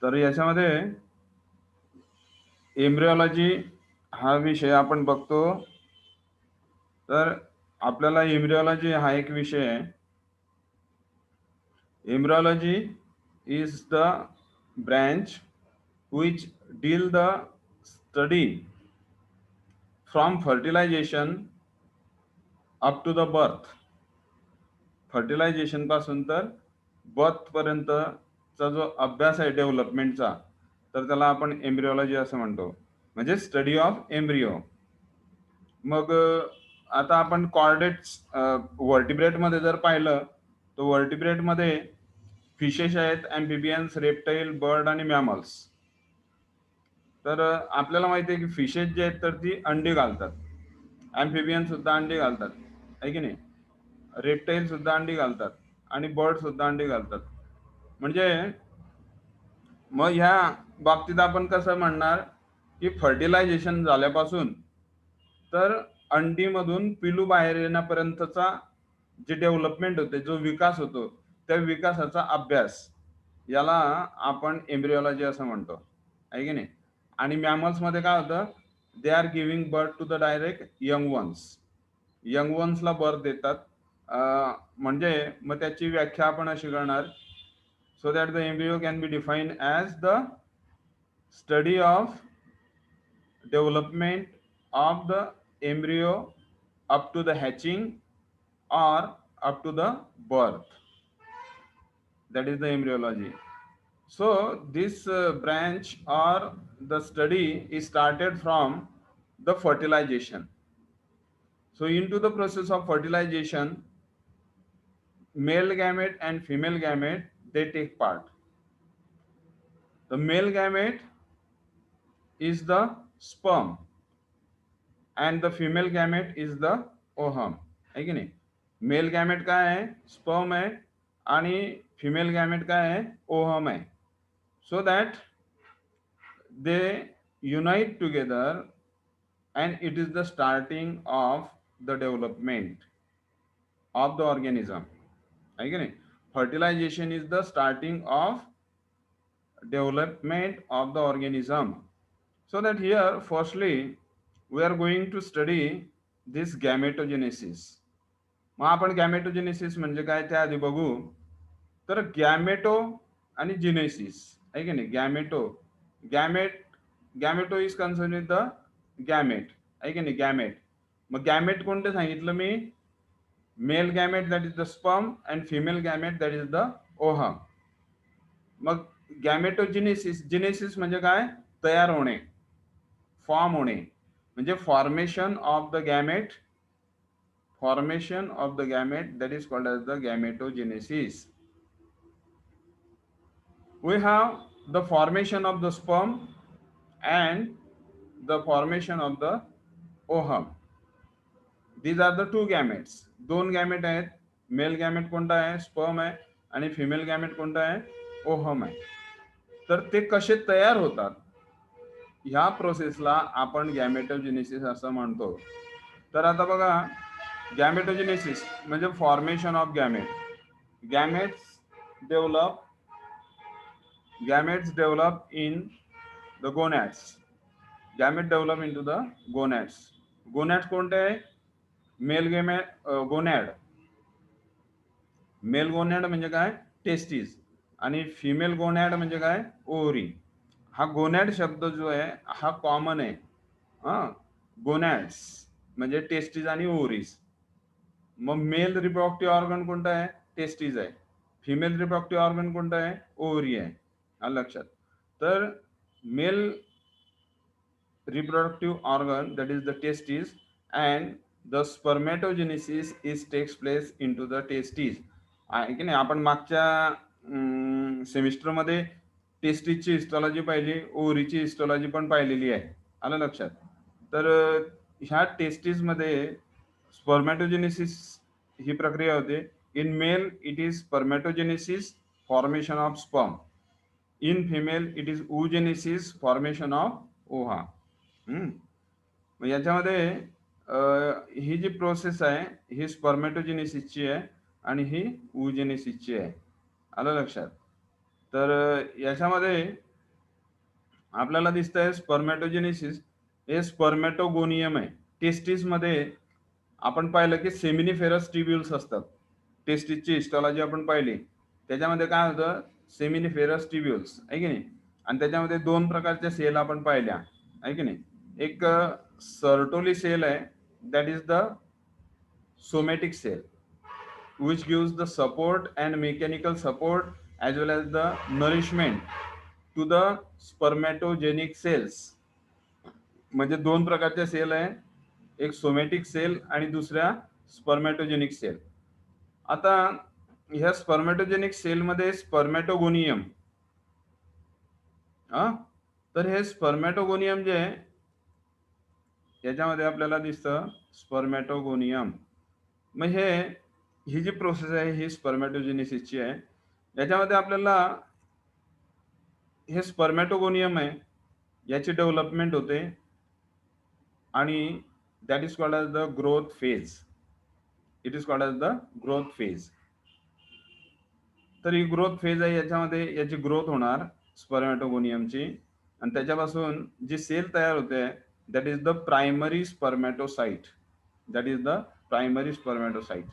तर याच्यामध्ये एम्ब्रिओलॉजी हा विषय आपण बघतो. तर आपल्याला एम्ब्रिओलॉजी हा एक विषय आहे. Embryology is the branch which deal the study from fertilization up to the birth. Fertilisation पासून तर बर्थ पर्यंतचा जो अभ्यास आहे डेव्हलपमेंटचा, तर त्याला आपण एम्ब्रिओलॉजी असं म्हणतो, म्हणजे स्टडी ऑफ एम्ब्रिओ. मग आता आपण कॉर्डेट्स व्हर्टिब्रेट मध्ये जर पाहिलं तर व्हर्टिब्रेट मध्ये फिशेस आहेत, अँफिबियन्स, रेप्टाईल, बर्ड आणि मॅमल्स. तर आपल्याला माहिती आहे की फिशेस जे आहेत तर ती अंडी घालतात, अँफिबियन सुद्धा अंडी घालतात, आहे की नाही, रेप्टाईल सुद्धा अंडी घालतात आणि बर्ड सुद्धा अंडी घालतात. म्हणजे मग ह्या बाबतीत आपण कसं म्हणणार की फर्टिलायझेशन झाल्यापासून तर अंडीमधून पिलू बाहेर येण्यापर्यंतचा जे डेव्हलपमेंट होते, जो विकास होतो, त्या विकासाचा अभ्यास याला आपण एम्ब्रिओलॉजी असं म्हणतो, आहे की नाही. आणि मॅमल्स मध्ये काय होतं, they are giving birth to the direct young ones. Young वन्सला बर्थ देतात. म्हणजे मग त्याची व्याख्या आपण अशी करणार, so that the embryo can be defined as the study of development of the embryo up to the hatching or up to the birth. That is the embryology. So this branch or the study is started from the fertilization. So into the process of fertilization, male gamete and female gamete, they take part. The male gamete is the sperm and the female gamete is the ovum, है की नाही. Mail gamete काय आहे, sperm आहे, आणि female gamete काय आहे, ohm आहे. So that they unite together and it is the starting of the development of the organism, है की नाही. Fertilization is the starting of development of the organism. So that here firstly we are going to study this gametogenesis. मग आपण गॅमेटोजेनेसिस म्हणजे काय त्या आधी बघू. तर गॅमेटो आणि जिनेसिस, आहे की नाही. Gameto is concern with the gamete, आहे की नाही, गॅमेट. मग गॅमेट कोणते सांगितलं मी, male gamete that is the sperm and female gamete that is the ovum. मग जिनेसिस म्हणजे काय, तयार होणे, फॉर्म होणे, म्हणजे formation of the gamete. Formation of the gamete, that is called as the gametogenesis. We have the formation of the sperm and the formation of the ovum. These are the two gametes. दोन gamete आहेत. Mail gamete कोणता आहे, sperm आहे, आणि female gamete कोणता आहे, ohm आहे. तर ते कसे तयार होतात ह्या प्रोसेसला आपण गॅमेटोजेनेसिस असं म्हणतो. तर आता बघा, गॅमेटोजेनेसिस म्हणजे formation of gamete. Gametes develop in the gonads. Gamete develop into the gonads. Gonads कोणते आहे, मेल गोनॅड. मेल गोनॅड म्हणजे काय, टेस्टिस, आणि फिमेल गोनॅड म्हणजे काय, ओव्हरी. हा गोनॅड शब्द जो आहे हा कॉमन आहे. गोनॅड्स म्हणजे टेस्टिस आणि ओव्हरीज. मग मेल रिप्रोडक्टिव्ह ऑर्गन कोणता आहे, टेस्टिस आहे. फिमेल रिप्रोडक्टिव्ह ऑर्गन कोणता आहे, ओव्हरी आहे. आलं लक्षात. तर mail reproductive organ, that is the testis, and the spermatogenesis is takes place into the testis. आहे की नाही. आपण मागच्या सेमिस्टर मध्ये टेस्टिसची हिस्टॉलॉजी पाहिली, ओव्हरीची हिस्टॉलॉजी पण पाहिलेली आहे. आलं लक्षात. तर ह्या टेस्टिस मध्ये स्पर्मॅटोजेनेसिस ही प्रक्रिया होते. In male it is spermatogenesis, formation of sperm. In female it is oogenesis, formation of ova. मग याच्यामध्ये ही जी प्रोसेस आहे ही स्पर्मॅटोजेनेसिसची आहे आणि ही oogenesisची आहे. आलं लक्षात. तर याच्यामध्ये आपल्याला दिसतंय स्पर्मॅटोजेनेसिस हे स्पर्मॅटोगोनियम आहे. टेस्टिस मध्ये आपण पाहिलं की सेमिनिफेरस ट्युब्युल्स असतात. टेस्टिसची हिस्टॉलॉजी आपण पाहिली, त्याच्यामध्ये काय होतं, सेमिनिफेरस ट्युब्युल्स आहे की नाही. आणि त्याच्यामध्ये दोन प्रकारच्या सेल आपण पाहिल्या आहे की नाही. एक सर्टोली सेल आहे, that is the somatic cell which gives the support and mechanical support as well as the nourishment to the spermatogenic cells. म्हणजे दोन प्रकारच्या सेल आहे, एक सोमॅटिक सेल आणि दुसऱ्या स्पर्मॅटोजेनिक सेल. आता ह्या स्पर्मॅटोजेनिक सेलमध्ये स्पर्मॅटोगोनियम, हा, तर हे स्पर्मॅटोगोनियम जे आहे याच्यामध्ये आपल्याला दिसतं स्पर्मॅटोगोनियम. मग ही जी प्रोसेस आहे ही स्पर्मॅटोजेनेसिसची आहे. याच्यामध्ये आपल्याला हे स्पर्मॅटोगोनियम आहे याची डेव्हलपमेंट होते आणि that is called as the growth phase. It is called as the growth phase. तर ही ग्रोथ फेज आहे, याच्यामध्ये याची ग्रोथ होणार स्पर्मॅटोगोनियमची आणि त्याच्यापासून जी सेल तयार होते that is the primary spermatocyte. That is the primary spermatocyte.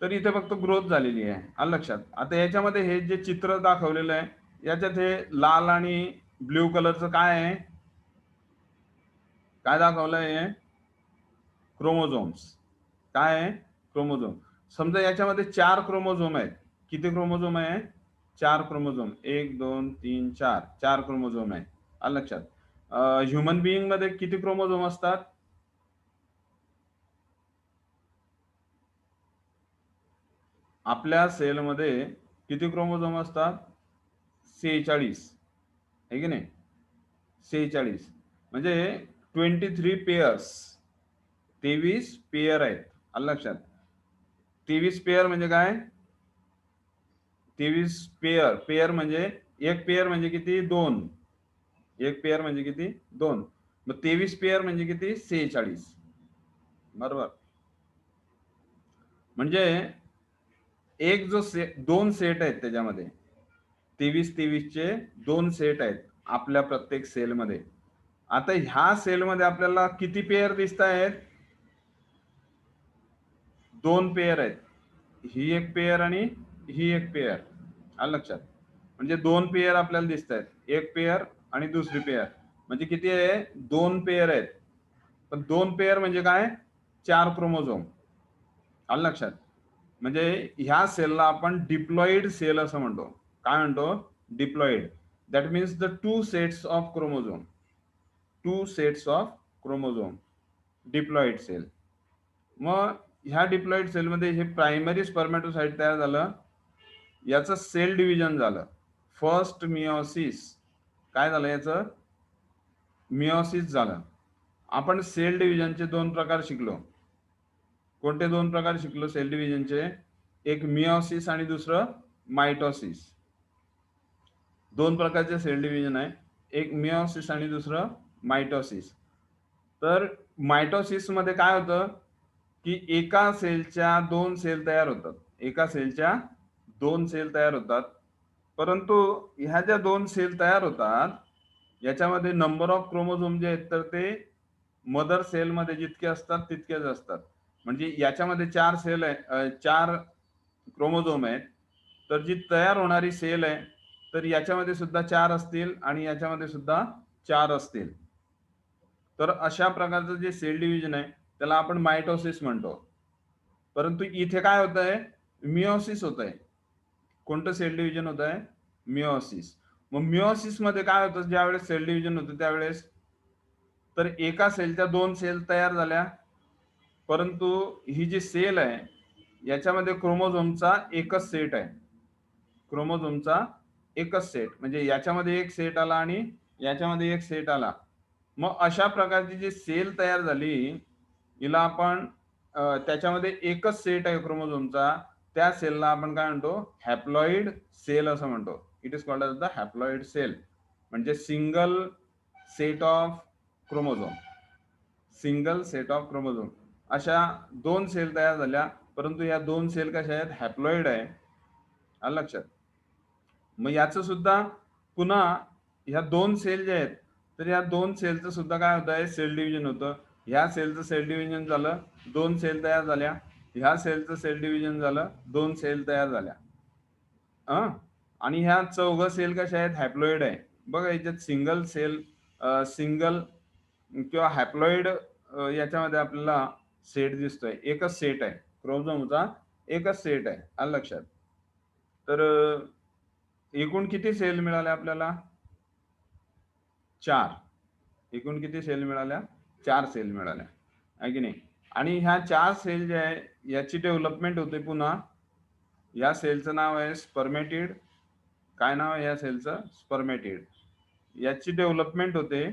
तर इथे फक्त ग्रोथ झालेली आहे, आलं लक्षात. आता याच्यामध्ये हे जे चित्र दाखवलेलं आहे याच्यात हे लाल आणि ब्ल्यू कलरचं काय आहे, काय दाखवलंय, क्रोमोझोम्स. काय आहे, क्रोमोझोम. समजा याच्यामध्ये 4 क्रोमोझोम आहेत. किती क्रोमोझोम आहे, 4 क्रोमोझोम. 1 2 3 4, 4 क्रोमोझोम आहे, आलं लक्षात. ह्युमन बिईंग मध्ये किती क्रोमोझोम असतात, आपल्या सेलमध्ये किती क्रोमोझोम असतात, 46 आहे की नाही. 46 म्हणजे 23 पेयर्स, 23 पेयर आहेत, आलं लक्षात. 23 पेयर म्हणजे काय, 23 पेयर. पेयर म्हणजे एक पेयर म्हणजे किती, 2. एक पेयर म्हणजे किती, 2. मग 23 पेयर म्हणजे किती, 46. बरोबर. म्हणजे एक जो दोन सेट आहेत त्याच्यामध्ये 23 चे 2 सेट आहेत आपल्या प्रत्येक सेलमध्ये. आता ह्या सेलमध्ये आपल्याला किती पेयर दिसत आहेत, 2 पेयर आहेत. ही एक पेयर आणि ही एक पेयर, आलं लक्षात. म्हणजे 2 पेयर आपल्याला दिसत आहेत, एक पेयर आणि दुसरी पेयर. म्हणजे किती आहे, 2 पेयर आहेत. पण 2 पेयर म्हणजे काय, 4 क्रोमोझोम, आलं लक्षात. म्हणजे ह्या सेलला आपण डिप्लॉइड सेल असं म्हणतो. काय म्हणतो, diploid. That means the 2 sets of chromosome. 2 sets of chromosome, diploid cell. मग ह्या डिप्लॉइड सेलमध्ये हे प्रायमरी स्पर्मॅटोसाइट तयार झालं, याचं सेल डिव्हिजन झालं, फर्स्ट मिओसिस. काय झालं, याचं मिओसिस झालं. आपण सेल डिव्हिजनचे 2 प्रकार शिकलो. कोणते 2 प्रकार शिकलो सेल डिव्हिजनचे, एक मिओसिस आणि दुसरं मायटोसिस. 2 प्रकारचे सेल डिव्हिजन आहे, एक मिओसिस आणि दुसरं मायटोसिस. तर मायटोसिस मध्ये काय होतं की एका सेलच्या 2 सेल तयार होतात, एका सेलच्या 2 सेल तयार होतात. परंतु ह्या ज्या 2 सेल तयार होतात याच्यामध्ये नंबर ऑफ क्रोमोझोम जे आहेत तर ते मदर सेलमध्ये जितके असतात तितकेच असतात. म्हणजे याच्यामध्ये 4 सेल आहे, 4 क्रोमोझोम आहेत. तर जी तयार होणारी सेल आहे तर याच्यामध्ये सुद्धा 4 असतील आणि याच्यामध्ये सुद्धा 4 असतील. तर अशा प्रकारचं जे सेल डिव्हिजन आहे त्याला आपण मायटोसिस म्हणतो. परंतु इथे काय होत आहे, मिओसिस होत आहे. कोणतं सेल डिव्हिजन होत आहे, मिओसिस. मग मिओसिस मध्ये काय होतं, ज्यावेळेस सेल डिव्हिजन होतं त्यावेळेस तर एका सेलच्या 2 सेल तयार झाल्या. परंतु ही जी सेल आहे याच्यामध्ये क्रोमोझोमचा एकच सेट आहे, क्रोमोझोमचा एकच सेट. म्हणजे याच्यामध्ये एक सेट आला आणि याच्यामध्ये एक सेट आला. मग अशा प्रकारची जी सेल तयार झाली हिला आपण त्याच्यामध्ये एकच सेट आहे क्रोमोझोमचा, त्या सेलला आपण काय म्हणतो, हॅप्लॉइड सेल असं म्हणतो. It is called as the haploid cell. म्हणजे single set of chromosome, single set of chromosome. अशा 2 सेल तयार झाल्या, परंतु या 2 सेल कशा आहेत, हॅप्लॉइड आहे, आलं लक्षात. मग याचं सुद्धा पुन्हा ह्या 2 सेल जे आहेत, तर ह्या 2 सेलचं सुद्धा काय होत आहे, सेल डिव्हिजन होतं. ह्या सेलचं सेल डिव्हिजन झालं, 2 सेल तयार झाल्या. ह्या सेलचं सेल डिव्हिजन झालं, 2 सेल तयार झाल्या. आणि ह्या चौघ सेल कशा आहेत, हॅप्लॉइड आहे. बघा याच्यात सिंगल सेल, सिंगल किंवा हॅप्लॉइड, याच्यामध्ये आपल्याला सेट दिसतोय. एकच सेट आहे. क्रोमोझोमचा एकच सेट आहे. आलं लक्षात. तर एकूण किती सेल मिळाल्या आपल्याला? 4. एकूण किती सेल मिळाल्या? 4 सेल मिळाल्या. आहे की नाही? आणि ह्या 4 सेल जे आहे, याची डेव्हलपमेंट होते पुन्हा. या सेलचं नाव आहे स्पर्मेटिड. काय नाव आहे या सेलचं? स्पर्मेटिड. याची डेव्हलपमेंट होते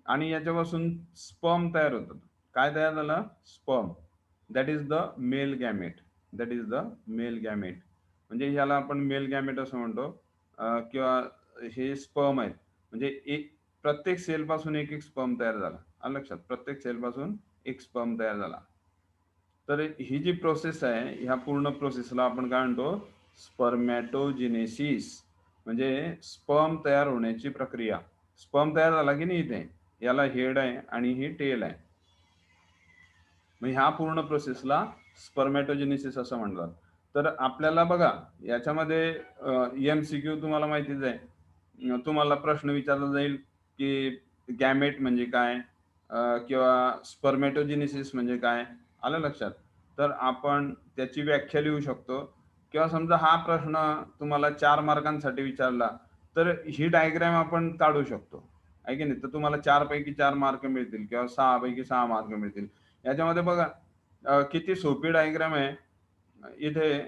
आणि याच्यापासून स्पर्म तयार होतात. काय तयार झालं? Sperm. That is the mail gamete. That is the mail gamete. म्हणजे ह्याला आपण मेल गॅमेट असं म्हणतो. किंवा हे स्पर्म आहेत. म्हणजे प्रत्येक सेलपासून एक स्पर्म तयार झाला. आलं लक्षात? प्रत्येक सेलपासून एक स्पर्म तयार झाला. तर ही जी प्रोसेस आहे, ह्या पूर्ण प्रोसेसला आपण काय म्हणतो? स्पर्मॅटोजेनेसिस. म्हणजे स्पर्म तयार होण्याची प्रक्रिया. स्पर्म तयार झाला की नाही इथे, याला हेड आहे आणि ही टेल आहे. मग ह्या पूर्ण प्रोसेसला स्पर्मॅटोजेनेसिस असं म्हणतात. तर आपल्याला बघा याच्यामध्ये MCQ तुम्हाला माहितीच आहे. तुम्हाला प्रश्न विचारला जाईल की गॅमेट म्हणजे काय, किंवा स्पर्मॅटोजेनेसिस म्हणजे काय. आलं लक्षात? तर आपण त्याची व्याख्या लिहू शकतो. किंवा समजा हा प्रश्न तुम्हाला 4 मार्कांसाठी विचारला, तर ही डायग्राम आपण काढू शकतो. आहे की नाही? तर तुम्हाला 4 पैकी 4 मार्क मिळतील किंवा 6 पैकी 6 मार्क मिळतील. याच्यामध्ये बघा किती सोपी डायग्राम आहे. इथे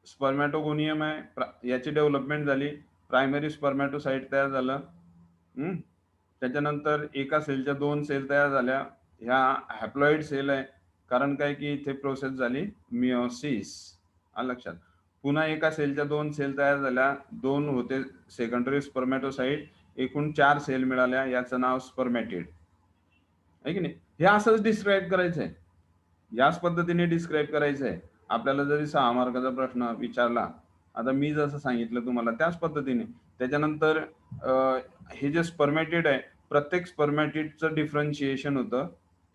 स्पर्मॅटोगोनियम आहे. याची डेव्हलपमेंट झाली. प्रायमरी स्पर्मॅटोसाइट तयार झालं. त्याच्यानंतर एका सेलच्या 2 सेल तयार झाल्या. ह्या हॅप्लॉइड सेल आहे. कारण काय की इथे प्रोसेस झाली मिओसिस. आलं लक्षात? पुन्हा एका सेलच्या 2 सेल तयार झाल्या. 2 होते सेकंडरी स्पर्मॅटोसाइट. एकूण 4 सेल मिळाल्या. याचं नाव स्पर्मॅटिड. आहे की नाही? हे असंच डिस्क्राईब करायचंय. याच पद्धतीने डिस्क्राईब करायचंय. आपल्याला जरी 6 मार्काचा प्रश्न विचारला, आता मी जसं सांगितलं तुम्हाला त्याच पद्धतीने. त्याच्यानंतर हे जे स्पर्मॅटिड आहे, प्रत्येक स्पर्मॅटिडचं डिफरन्शिएशन होतं.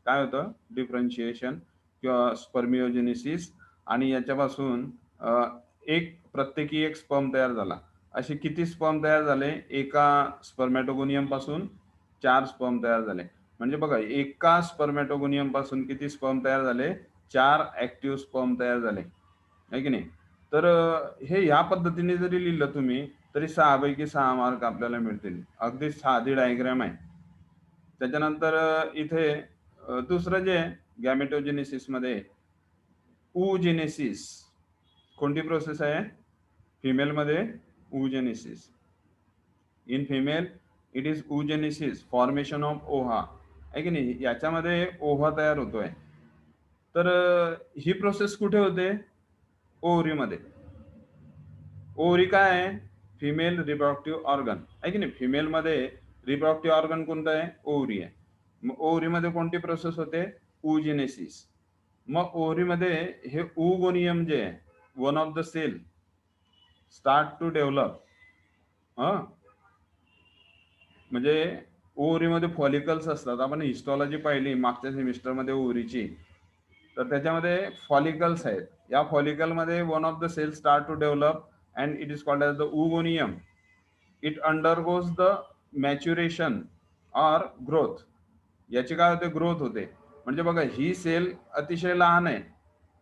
काय होतं? डिफरन्शिएशन किंवा स्पर्मिओजेनेसिस. आणि याच्यापासून प्रत्येकी एक स्पर्म तयार झाला. असे किती स्पर्म तयार झाले? एका स्पर्मॅटोगोनियम पासून 4 स्पर्म तयार झाले. म्हणजे बघा एका स्पर्मॅटोगोनियम पासून किती स्पर्म तयार झाले? 4 ऍक्टिव्ह स्पर्म तयार झाले. आहे की नाही? तर हे ह्या पद्धतीने जरी लिहिलं तुम्ही, तरी 6 पैकी 6 मार्क आपल्याला मिळतील. अगदी साधी डायग्राम आहे. त्याच्यानंतर इथे दुसरं जे गॅमेटोजेनेसिस मध्ये oogenesis. कोणती प्रोसेस आहे? फिमेल मध्ये oogenesis. In female it is oogenesis, formation of ova. आहे की नाही? याच्यामध्ये ओव्हा तयार होतोय. तर ही प्रोसेस कुठे होते? ओव्हरीमध्ये. ओव्हरी काय आहे? Female reproductive organ. आहे की नाही? फिमेलमध्ये रिप्रोडक्टिव्ह ऑर्गन कोणतं आहे? ओव्हरी आहे. मग ओव्हरीमध्ये कोणती प्रोसेस होते? oogenesis. मग ओव्हरीमध्ये हे oogoनियम जे आहे, one of the cell start to develop. म्हणजे ओव्हरीमध्ये फॉलिकल्स असतात. आपण हिस्टॉलॉजी पाहिली मागच्या सेमिस्टरमध्ये ओव्हरीची. तर त्याच्यामध्ये फॉलिकल्स आहेत. या फॉलिकलमध्ये one of the cell start to develop and it is called as the oogoनियम. It undergoes the maturation or growth. याची काय होते? ग्रोथ होते. म्हणजे बघा ही सेल अतिशय लहान आहे,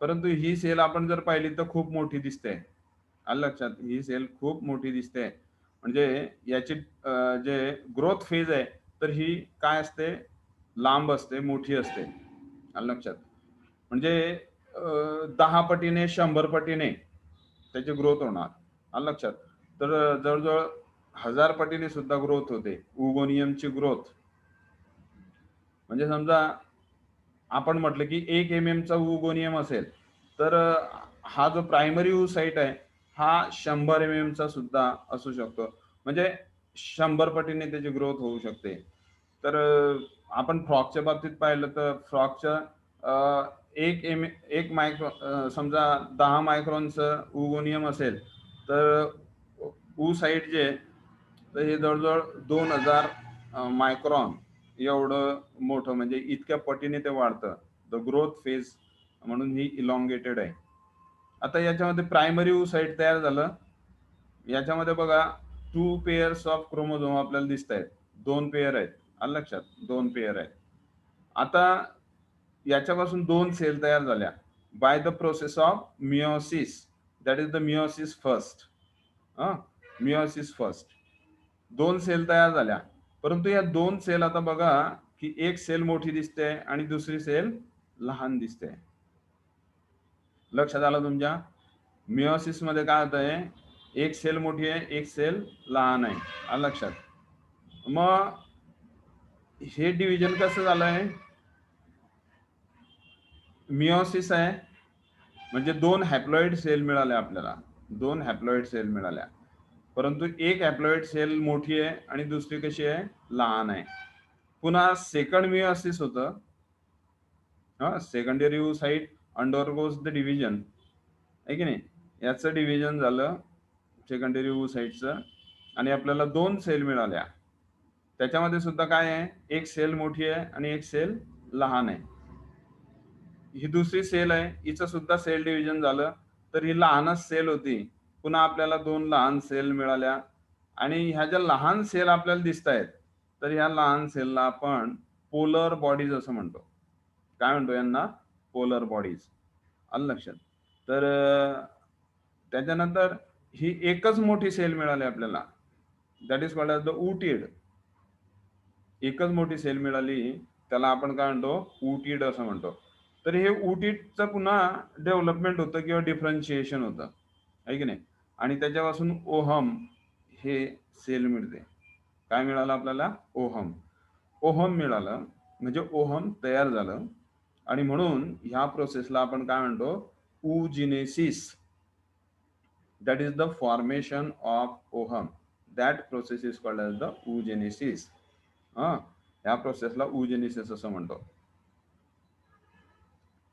परंतु ही सेल आपण जर पाहिली तर खूप मोठी दिसते. आलं लक्षात? ही सेल खूप मोठी दिसते. म्हणजे याची जे ग्रोथ फेज आहे, तर ही काय असते? लांब असते, मोठी असते. आलं लक्षात? म्हणजे 10 पटीने 100 पटीने त्याची ग्रोथ होणार. आलं लक्षात? तर जवळजवळ 1000 पटीने सुद्धा ग्रोथ होते oogoनियमची ग्रोथ. म्हणजे समजा आपण म्हटलं की 1 mm चा oogoनियम असेल, तर हा जो प्रायमरी साइट आहे, हा 100 mm चा सुद्धा असू शकतो. म्हणजे 100 पटीने त्याची ग्रोथ होऊ शकते. तर आपण फ्रॉगच्या बाबतीत पाहिलं तर फ्रॉगच्या 1 मायक्रॉन, समजा 10 मायक्रॉनचं oogoनियम असेल, तर साइट जे तर हे जवळजवळ 2000 मायक्रॉन एवढं मोठं, म्हणजे इतक्या पटीने ते वाढतं. द ग्रोथ फेज म्हणून ही इलॉंगेटेड आहे. आता याच्यामध्ये प्रायमरी oocyte तयार झालं. याच्यामध्ये बघा 2 पेअर्स ऑफ क्रोमोझोम आपल्याला दिसत आहेत. 2 पेअर आहेत. आलं लक्षात? 2 पेअर आहेत. आता याच्यापासून 2 सेल तयार झाल्या by the process of meiosis. That is the meiosis first. Meiosis first. 2 cell तयार झाल्या. परंतु या 2 सेल आता बघा की एक सेल मोठी दिसते आणि दुसरी सेल लहान दिसते. लक्षात आलं तुमच्या? मिओसिस मध्ये काय होतंय, एक सेल मोठी आहे, एक सेल लहान आहे. आलं लक्षात? मग हे डिव्हिजन कसं झालंय? मिओसिस आहे म्हणजे 2 हॅप्लॉइड सेल मिळाल्या आपल्याला. 2 हॅप्लॉइड सेल मिळाल्या. परंतु एक हॅप्लॉइड सेल मोठी आहे आणि दुसरी कशी आहे? लहान आहे. पुन्हा सेकंड मिओसिस होतं. Secondary oocyte undergoes the division, आहे की नाही? याचं डिव्हिजन झालं सेकंडरी oocyteचं आणि आपल्याला 2 सेल मिळाल्या. त्याच्यामध्ये सुद्धा काय आहे? एक सेल मोठी आहे आणि एक सेल लहान आहे. ही दुसरी सेल आहे, हिचं सुद्धा सेल डिव्हिजन झालं, तर ही लहानच सेल होती. पुन्हा आपल्याला 2 लहान सेल मिळाल्या आणि ह्या ज्या लहान सेल आपल्याला दिसतायत, तर ह्या लहान सेलला आपण पोलर बॉडीज असं म्हणतो. काय म्हणतो यांना? Polar bodies. आलं लक्षात? तर त्याच्यानंतर ही एकच मोठी सेल मिळाली आपल्याला. That is called as the ootid. एकच मोठी सेल मिळाली, त्याला आपण काय म्हणतो? ऊटिड असं म्हणतो. तर हे ऊटिडचं पुन्हा डेव्हलपमेंट होतं किंवा डिफरन्शिएशन होतं, आहे की नाही? आणि त्याच्यापासून ओहम हे सेल मिळते. काय मिळालं आपल्याला? ओहम. ओहम मिळालं म्हणजे ओहम तयार झालं आणि म्हणून ह्या प्रोसेसला आपण काय म्हणतो? oogenesis. That is the formation of ovum. That process is called as the oogenesis. या प्रोसेसला oogenesis असं म्हणतो.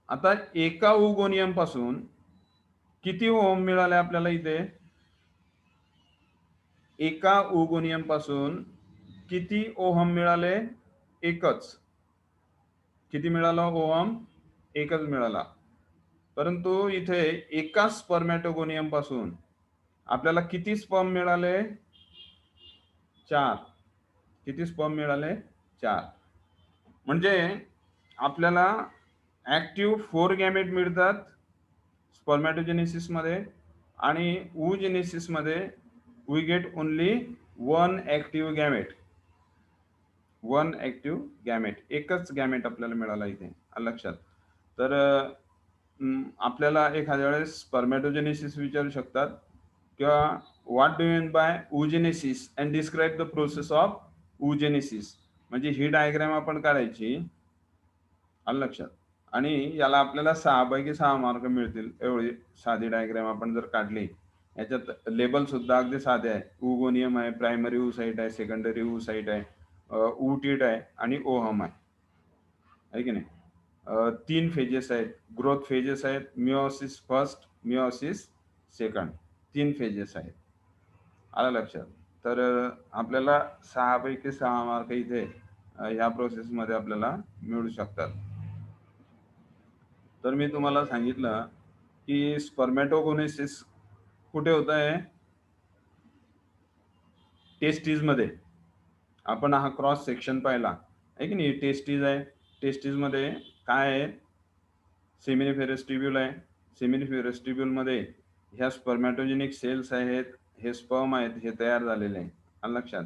आता एका ओगोनियम पासून किती ओहम मिळाले आपल्याला इथे? एका ओगोनियम पासून किती ओहम मिळाले? एकच. किती मिळाला ओहम? एकच मिळाला. परंतु इथे एका स्पर्मॅटोगोनियम पासून आपल्याला किती स्पर्म मिळाले? 4. किती स्पर्म मिळाले? 4. म्हणजे आपल्याला ऍक्टिव्ह 4 गॅमेट मिळतात स्पर्मॅटोजेनेसिस मध्ये आणि oogenesis मध्ये we get only 1 active gamete. 1 active gamete. एकच गॅमेट आपल्याला मिळाला इथे. आलं लक्षात? तर आपल्याला एखाद्या वेळेस स्पर्मॅटोजेनेसिस विचारू शकतात किंवा what do you mean by oogenesis and describe the process of oogenesis. म्हणजे ही डायग्राम आपण काढायची. आलं लक्षात? आणि याला आपल्याला 6 पैकी 6 मार्क मिळतील. एवढी साधी डायग्राम आपण जर काढली. याच्यात लेबल सुद्धा अगदी साधे आहे. ओगोनियम आहे, प्रायमरी oocyte आहे, सेकंडरी oocyte आहे, ऊटिड आहे आणि ओहम आहे. आहे की नाही? 3 फेजेस आहेत. ग्रोथ फेजेस आहेत. Meiosis first, meiosis second. 3 phases आहेत. आलं लक्षात? तर आपल्याला 6 पैकी 6 मार्क इथे ह्या प्रोसेसमध्ये आपल्याला मिळू शकतात. तर मी तुम्हाला सांगितलं की स्पर्मॅटोगोनेसिस कुठे होत आहे? टेस्टीज मध्ये. आपण हा क्रॉस सेक्शन पाहिला, आहे की नाही? टेस्टीज आहे. टेस्टीज मध्ये काय आहे? सेमिनिफेरस ट्यूब्यूल आहे. सेमिनिफेरस ट्यूब्यूल मध्ये ह्या स्पर्मॅटोजेनिक सेल्स आहेत, हे स्पर्म आहेत, हे तयार झालेले आहे. आलं लक्षात?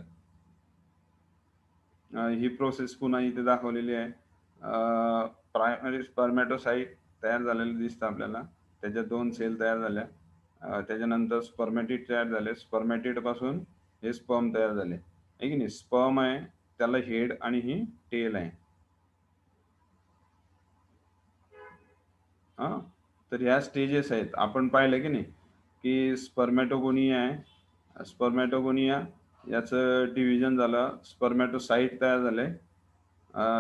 ही प्रोसेस पुन्हा इथे दाखवलेली आहे. प्रायमरी स्पर्मॅटोसाइट तयार झालेलं दिसतं आपल्याला. त्याच्या 2 सेल तयार झाल्या. त्याच्यानंतर स्पर्मॅटिड तयार झाले. स्पर्मॅटिड पासून हे स्पर्म तयार झाले, आहे की नाही? स्पर्म आहे, त्याला हेड आणि ही टेल आहे. तर ह्या स्टेजेस आहेत. आपण पाहिलं की नाही की स्पर्मॅटोगोनिया आहे. स्पर्मॅटोगोनिया याचं डिव्हिजन झालं. स्पर्मॅटोसाइट तयार झाले.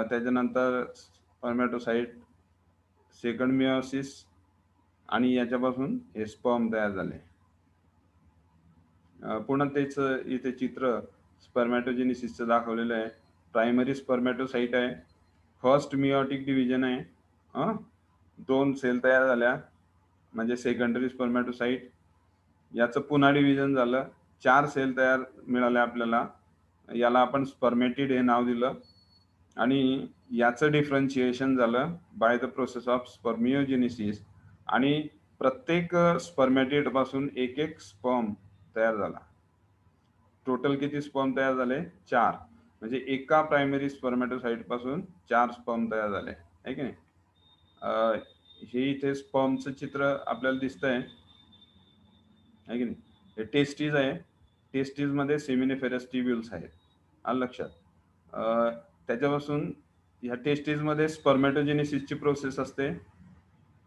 त्याच्यानंतर स्पर्मॅटोसाइट, सेकंड मिओसिस आणि याच्यापासून हे स्पर्म तयार झाले. पुन्हा तेच इथे चित्र स्पर्मॅटोजेनेसिसचं दाखवलेलं आहे. प्रायमरी स्पर्मॅटोसाइट आहे, फर्स्ट मियोटिक डिव्हिजन आहे, 2 सेल तयार झाल्या म्हणजे सेकंडरी स्पर्मॅटोसाइट. याचं पुन्हा डिव्हिजन झालं, 4 सेल तयार मिळाल्या आपल्याला, याला आपण स्पर्मेटिड हे नाव दिलं. आणि याचं डिफरन्शिएशन झालं बाय द प्रोसेस ऑफ स्पर्मिओजेनेसिस. आणि प्रत्येक स्पर्मॅटिड पासून एक एक स्पर्म तयार झाला. टोटल किती स्पर्म तयार झाले? 4. म्हणजे एका प्रायमरी स्पर्मॅटोसाइट पासून 4 स्पर्म तयार झाले, आहे की नाही? हे इथे स्पर्मचं चित्र आपल्याला दिसतंय, आहे की नाही? हे टेस्टीज आहे, टेस्टीज मध्ये सेमिनिफेरस ट्युब्युल्स आहेत, आलं लक्षात? त्याच्यापासून ह्या टेस्टीज मध्ये स्पर्मॅटोजेनेसिसची प्रोसेस असते.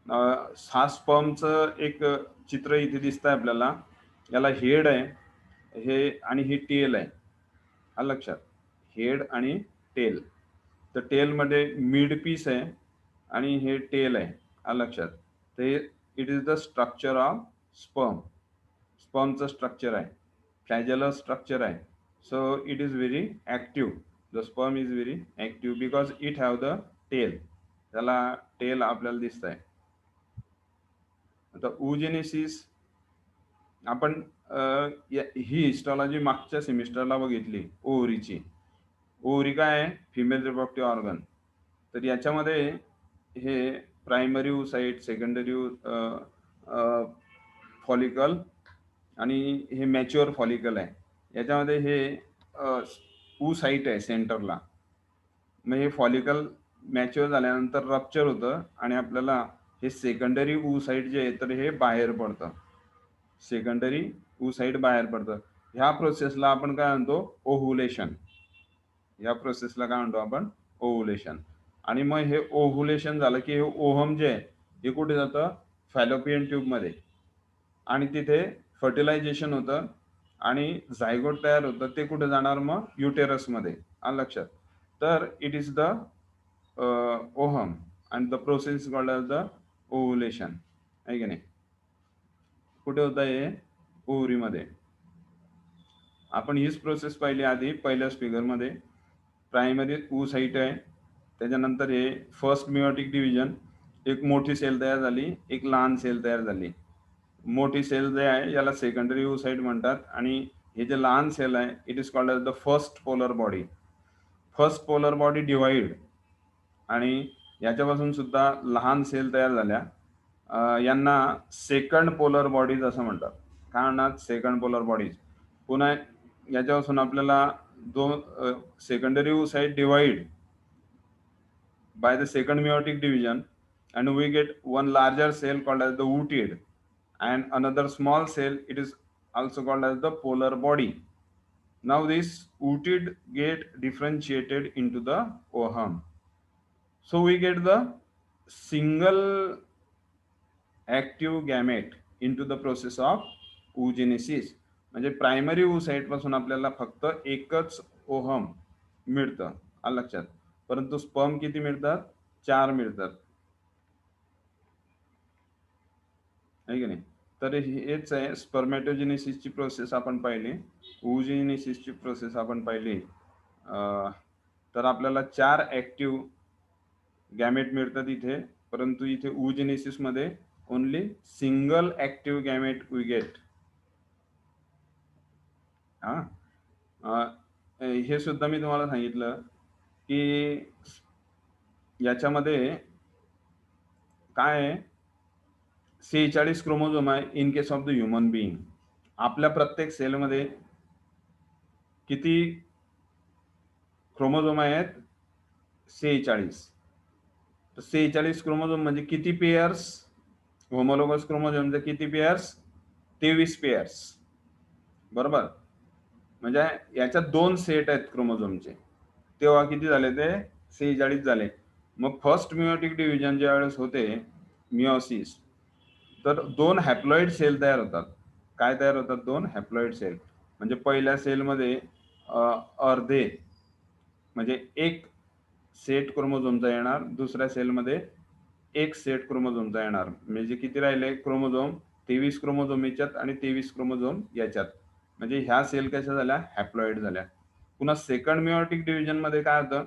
हा स्पर्मचं एक चित्र इथे दिसतंय आपल्याला. याला हेड आहे हे आणि ही टेल आहे, आलं लक्षात? हेड आणि टेल. तर टेल मध्ये मिड पीस आहे आणि हे टेल आहे, आलं लक्षात? ते it is the structure of sperm. स्पर्मचं स्ट्रक्चर आहे, फ्लॅजेलर स्ट्रक्चर आहे. So it is very active. The sperm is very active because it have the tail. त्याला टेल आपल्याला दिसत आहे. आता oogenesis आपण ही हिस्टॉलॉजी मागच्या सेमिस्टरला बघितली ओव्हरीची. ओव्हरी काय आहे? Female reproductive organ. तर याच्यामध्ये हे प्रायमरी oocyte, सेकंडरी फॉलिकल आणि हे मॅच्युअर फॉलिकल आहे. याच्यामध्ये हे oocyte आहे सेंटरला. मग हे फॉलिकल मॅच्युअर झाल्यानंतर रप्चर होतं आणि आपल्याला हे सेकंडरी oocyte जे आहे तर हे बाहेर पडतं. सेकंडरी oocyte बाहेर पडतं. ह्या प्रोसेसला आपण काय म्हणतो? ओव्हुलेशन. या प्रोसेसला काय म्हणतो आपण? ओव्हुलेशन. आणि मग हे ओव्हुलेशन झालं की हे ओव्हम जे आहे हे कुठे जातं? फॅलोपियन ट्यूब मध्ये. आणि तिथे फर्टिलायझेशन होतं आणि झायगोट तयार होतं. ते कुठे जाणार? मग युटेरस मध्ये, आलं लक्षात? तर it is the ovum and the process called as the ovulation, आहे की नाही? कुठे होतं हे? ओव्हरीमध्ये. आपण हीच प्रोसेस पाहिली आधी पहिल्याच फिगरमध्ये. प्रायमरी oocyte आहे, त्याच्यानंतर हे फर्स्ट मियोटिक डिव्हिजन, एक मोठी सेल तयार झाली, एक लहान सेल तयार झाली. मोठी सेल जे आहे याला सेकंडरी oocyte म्हणतात आणि हे जे लहान सेल आहे it is called as the first polar body. First polar body divide आणि याच्यापासून सुद्धा लहान सेल तयार झाल्या. यांना सेकंड पोलर बॉडीज असं म्हणतात. काय म्हणतात? Second polar bodies. पुन्हा याच्यापासून आपल्याला दोन secondary oocyte divide by the second meiotic division and we get one larger cell called as the oocyte and another small cell, it is also called as the polar body. Now this oocyte get differentiated into the ovum. So we get the single active gamete into the process of oogenesis. म्हणजे primary oocyte पासून आपल्याला फक्त एकच ohm मिळतं, आलं लक्षात? परंतु sperm किती मिळतात? 4 मिळतात, आहे की नाही? तर हेच आहे स्पर्मॅटोजेनेसिसची प्रोसेस आपण पाहिली. oogenesisची प्रोसेस आपण पाहिली. तर आपल्याला 4 ऍक्टिव्ह गॅमेट मिळतात इथे, परंतु इथे oogenesis मध्ये only single active gamete we get. हे सुद्धा मी तुम्हाला सांगितलं की याच्यामध्ये काय आहे? 46 क्रोमोझोम आहे in case of the human being. आपल्या प्रत्येक सेलमध्ये किती क्रोमोझोम आहेत? 46. तर 46 क्रोमोझोम म्हणजे किती पेयर्स? होमोलोगस क्रोमोझोमचे किती पेयर्स? 23 पेयर्स, बरोबर? म्हणजे याच्यात 2 सेट आहेत क्रोमोझोमचे, तेव्हा किती झाले? ते 46 झाले. मग फर्स्ट मियोटिक डिव्हिजन ज्या वेळेस होते, मियोसिस, तर 2 हॅप्लॉइड सेल तयार होतात. काय तयार होतात? 2 हॅप्लॉइड सेल. म्हणजे पहिल्या सेलमध्ये अर्धे म्हणजे एक सेट क्रोमोझोमचा येणार, दुसऱ्या सेलमध्ये एक सेट क्रोमोझोमचा येणार. म्हणजे किती राहिले क्रोमोझोम? 23 क्रोमोझोम याच्यात आणि 23 क्रोमोझोम याच्यात. म्हणजे ह्या सेल कशा झाल्या? हॅप्लॉइड झाल्या. पुन्हा सेकंड मेयोटिक डिव्हिजन मध्ये काय होतं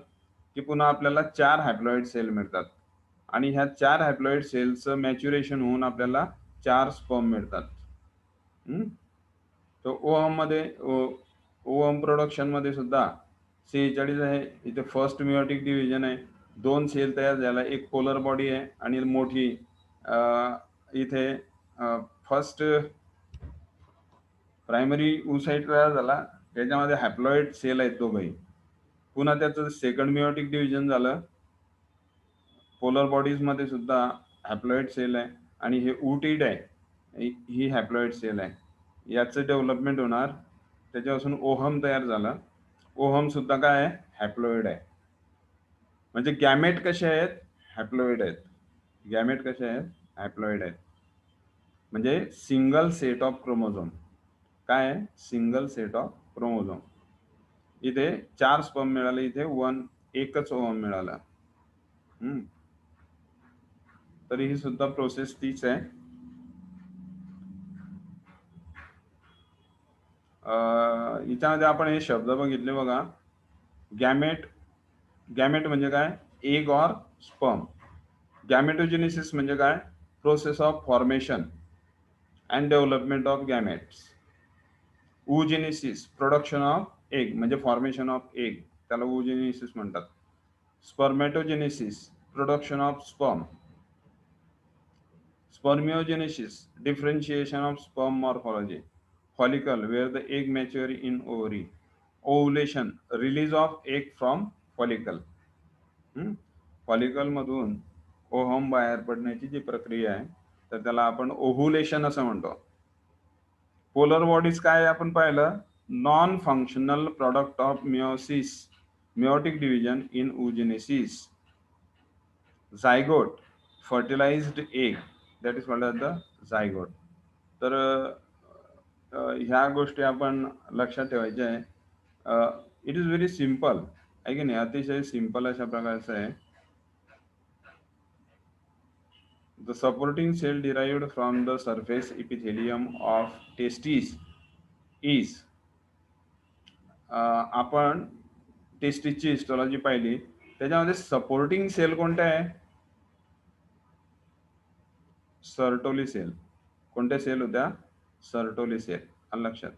की पुन्हा आपल्याला 4 हॅप्लॉइड सेल मिळतात आणि ह्या 4 हॅप्लॉइड सेलचं मॅच्युरेशन होऊन आपल्याला 4 स्पर्म मिळतात. तर ओहम मध्ये ओहम प्रोडक्शन मध्ये सुद्धा 46 आहे. इथे फर्स्ट मेयोटिक डिव्हिजन आहे, 2 सेल तयार झाला, एक पोलर बॉडी आहे आणि मोठी इथे फर्स्ट प्रायमरी oocyte तयार झाला, त्याच्यामध्ये हॅप्लॉइड सेल आहेत दोघंही. पुन्हा त्याचं सेकंड मेयोटिक डिव्हिजन झालं, पोलर बॉडीज मध्ये सुद्धा हॅप्लॉइड सेल आहे आणि हे ऊटिड आहे, ही हॅप्लॉइड सेल आहे. याचं डेव्हलपमेंट होणार, त्याच्यापासून ओहम तयार झाला. ओहम सुद्धा काय आहे, हॅप्लॉइड आहे. म्हणजे गॅमेट कसे आहेत, हॅप्लॉइड आहेत. गॅमेट कसे आहेत, हॅप्लॉइड आहेत. म्हणजे सिंगल सेट ऑफ क्रोमोझोम. काय आहे, सिंगल सेट ऑफ क्रोमोझोम. इथे 4 स्पर्म मिळाले, इथे एकच ओहम मिळाला. तरी ही सुद्धा प्रोसेस तीच आहे. याच्यामध्ये आपण हे शब्द बघितले बघा, गॅमेट. गॅमेट म्हणजे काय, एग ऑर स्पर्म. गॅमेटोजेनेसिस म्हणजे काय, process of formation and development of gametes. oogenesis production of egg म्हणजे फॉर्मेशन ऑफ एग, त्याला oogenesis म्हणतात. Spermatogenesis production of sperm. Spermiogenesis, differentiation of sperm morphology. Follicle, where the egg mature in ovary. Ovulation, release of egg from follicle. Follicle मधून ohm बाहेर पडण्याची जी प्रक्रिया आहे तर त्याला आपण ओव्हुलेशन असं म्हणतो. पोलर बॉडीज काय आपण पाहिलं, non functional product of meiosis, meiotic division in oogenesis. Zygote, fertilized egg, that is called as the zygote. तर ह्या गोष्टी आपण लक्षात ठेवायच्या आहे. इट इज व्हेरी सिम्पल आहे की नाही, अतिशय सिंपल अशा प्रकारचं आहे. The supporting cell derived from the surface epithelium of testis is. आपण टेस्टिसची हिस्टॉलॉजी पाहिली, त्याच्यामध्ये सपोर्टिंग सेल कोणत्या आहे, सर्टोली सेल. कोणत्या सेल होत्या, सर्टोली सेल. आलं लक्षात.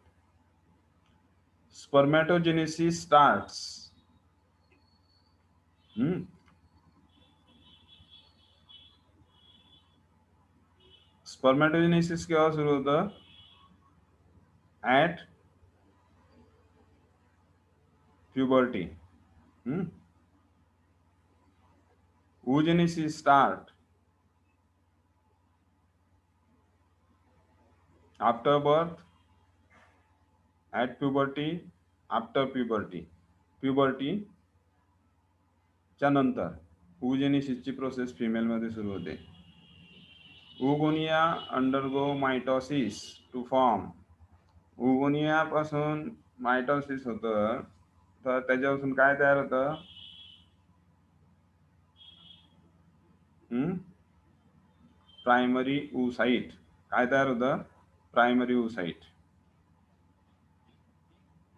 Spermatogenesis starts. स्पर्मॅटोजेनेसिस केव्हा सुरू होतं, at puberty. oogenesis start after birth, at puberty, after puberty. Puberty च्या नंतर oogenesisची प्रोसेस फिमेल मध्ये सुरू होते. oogonia undergo mitosis to form. oogonia पासून मायटोसिस होतं, तर त्याच्यापासून काय तयार होतं, प्रायमरी oocyte. काय तयार होतं, primary oocyte.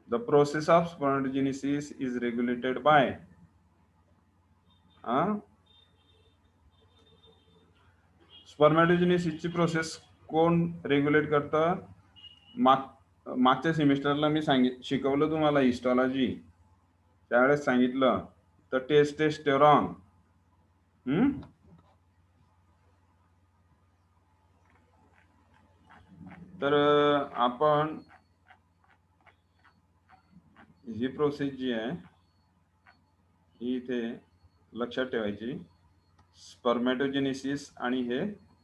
The process of spermatogenesis is regulated by स्पर्मॅटोजेनेसिसची प्रोसेस कोण रेग्युलेट करतं. मागच्या सेमिस्टरला मी शिकवलं तुम्हाला हिस्टॉलॉजी, त्यावेळेस सांगितलं तर टेस्टोस्टेरॉन. तर आपण ही प्रोसेस जी आहे ही इथे लक्षात ठेवायची, स्पर्मॅटोजेनेसिस आणि हे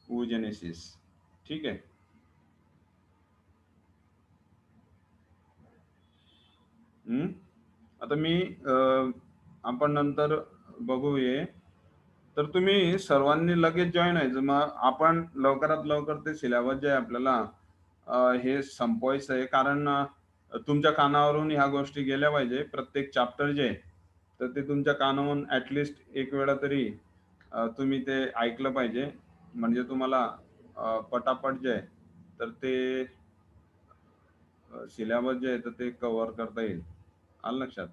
oogenesis. ठीक आहे. आता मी आपण नंतर बघूया, तर तुम्ही सर्वांनी लगेच जॉईन व्हायचं. मग आपण लवकरात लवकर ते सिलेबस जे आहे आपल्याला हे संपवायचं आहे, कारण तुमच्या कानावरून ह्या गोष्टी गेल्या पाहिजे. प्रत्येक चॅप्टर जे तर ते तुमच्या कानावरून ऍटलिस्ट एक वेळा तरी तुम्ही ते ऐकलं पाहिजे, म्हणजे तुम्हाला पटापट जे आहे तर ते सिलेबस जे आहे तर ते कव्हर करता येईल. आलं लक्षात?